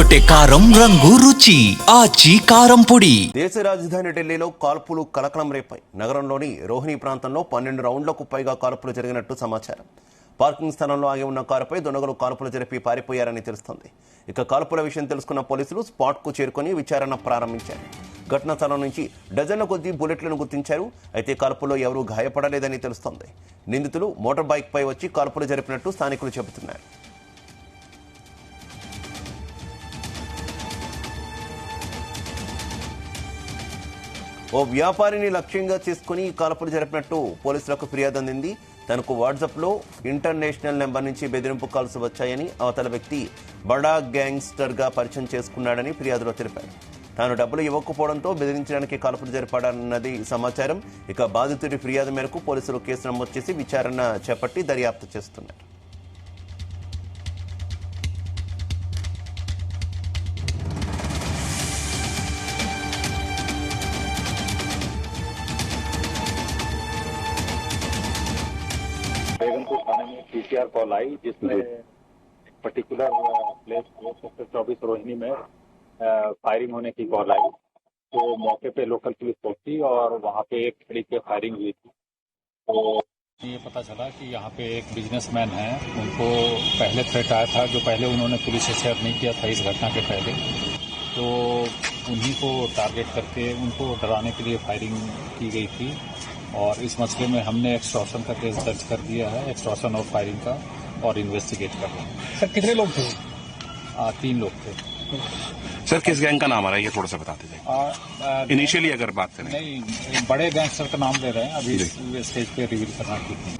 చెదరగొట్టే కారం రంగు రుచి ఆచి కారం పొడి. దేశ రాజధాని ఢిల్లీలో కాల్పులు కలకలం రేపాయి. నగరంలోని రోహిణి ప్రాంతంలో 12 రౌండ్లకు పైగా కాల్పులు జరిగినట్టు సమాచారం. పార్కింగ్ స్థానంలో ఆగి ఉన్న కారుపై దుండగులు కాల్పులు జరిపి పారిపోయారని తెలుస్తోంది. ఇక కాల్పుల విషయం తెలుసుకున్న పోలీసులు స్పాట్కు చేరుకుని విచారణ ప్రారంభించారు. ఘటనా స్థలం నుంచి డజన్ల కొద్దీ బుల్లెట్లను గుర్తించారు. అయితే కాల్పుల్లో ఎవరూ గాయపడలేదని తెలుస్తోంది. నిందితులు మోటార్ బైక్ పై వచ్చి కాల్పులు జరిపినట్టు స్థానికులు చెబుతున్నారు. ఓ వ్యాపారిని లక్ష్యంగా చేసుకుని కాల్పులు జరిపినట్టు పోలీసులకు ఫిర్యాదు అందింది. తనకు వాట్సాప్లో ఇంటర్నేషనల్ నెంబర్ నుంచి బెదిరింపు కాల్స్ వచ్చాయని, అవతల వ్యక్తి బడా గ్యాంగ్స్టర్గా పరిచయం చేసుకున్నాడని ఫిర్యాదులో తెలిపారు. తాను డబ్బులు ఇవ్వకపోవడంతో బెదిరించడానికి కాల్పులు జరిపాడన్నది సమాచారం. ఇక బాధితుడి ఫిర్యాదు మేరకు పోలీసులు కేసు నమోదు చేసి విచారణ చేపట్టి దర్యాప్తు చేస్తున్నారు. बेगमपुर थाने में पीसीआर कॉल आई जिसमें पर्टिकुलर प्लेस सेक्टर 24 रोहिणी में फायरिंग होने की कॉल आई। तो मौके पे लोकल पुलिस पहुंची और वहां पे एक खड़ी पे फायरिंग हुई थी। तो ये पता चला कि यहाँ पे एक बिजनेसमैन है, उनको पहले थ्रेट आया था, जो पहले उन्होंने पुलिस से शेयर नहीं किया था इस घटना के पहले। तो उन्हीं को टारगेट करके उनको डराने के लिए फायरिंग की गई थी और इस मसले में हमने एक्सटॉर्शन का केस दर्ज कर दिया है, एक्सटॉर्शन और फायरिंग का, और इन्वेस्टिगेट कर रहे हैं। सर कितने लोग थे? 3 लोग थे। सर किस गैंग का नाम आ रहा है ये थोड़ा सा बताते जाइए। इनिशियली अगर बात करें। नहीं, बड़े गैंगस्टर का नाम ले रहे हैं, अभी स्टेज पे रिवील करना ठीक नहीं।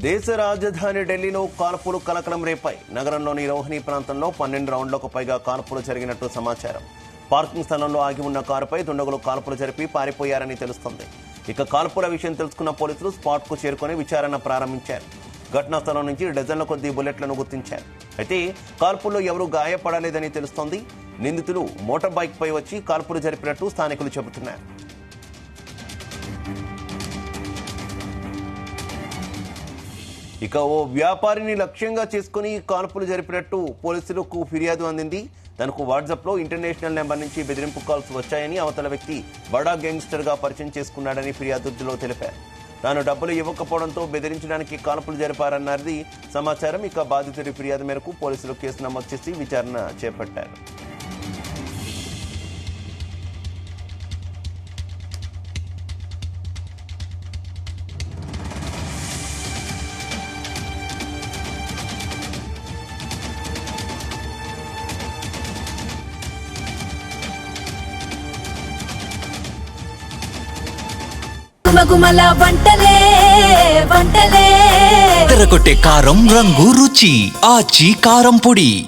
దేశ రాజధాని ఢిల్లీలో కాల్పులు కలకలం రేపాయి. నగరంలోని రోహిణి ప్రాంతంలో 12 రౌండ్లకు పైగా కాల్పులు జరిగినట్టు సమాచారం. పార్కింగ్ స్థలంలో ఆగి ఉన్న కారుపై దుండగులు కాల్పులు జరిపి పారిపోయారని తెలుస్తోంది. ఇక కాల్పుల విషయం తెలుసుకున్న పోలీసులు స్పాట్కు చేరుకుని విచారణ ప్రారంభించారు. ఘటనా స్థలం నుంచి డజన్ల కొద్దీ బుల్లెట్లను గుర్తించారు. అయితే కాల్పుల్లో ఎవరూ గాయపడలేదని తెలుస్తోంది. నిందితులు మోటార్ బైక్ పై వచ్చి కాల్పులు జరిపినట్టు స్థానికులు చెబుతున్నారు. ఇక ఓ వ్యాపారిని లక్ష్యంగా చేసుకుని కాల్పులు జరిపినట్టు పోలీసులకు ఫిర్యాదు అందింది. తనకు వాట్సాప్లో ఇంటర్నేషనల్ నెంబర్ నుంచి బెదిరింపు కాల్స్ వచ్చాయని, అవతల వ్యక్తి బడా గ్యాంగ్స్టర్గా పరిచయం చేసుకున్నాడని ఫిర్యాదులో తెలిపారు. తాను డబ్బులు ఇవ్వకపోవడంతో బెదిరించడానికి కాల్పులు జరిపారన్నది సమాచారం. ఇక బాధితుడి ఫిర్యాదు మేరకు పోలీసులు కేసు నమోదు చేసి విచారణ చేపట్టారు. గుమగుమల వంటలే వంటలే చెదరగొట్టే కారం రంగు రుచి ఆచి కారం పొడి.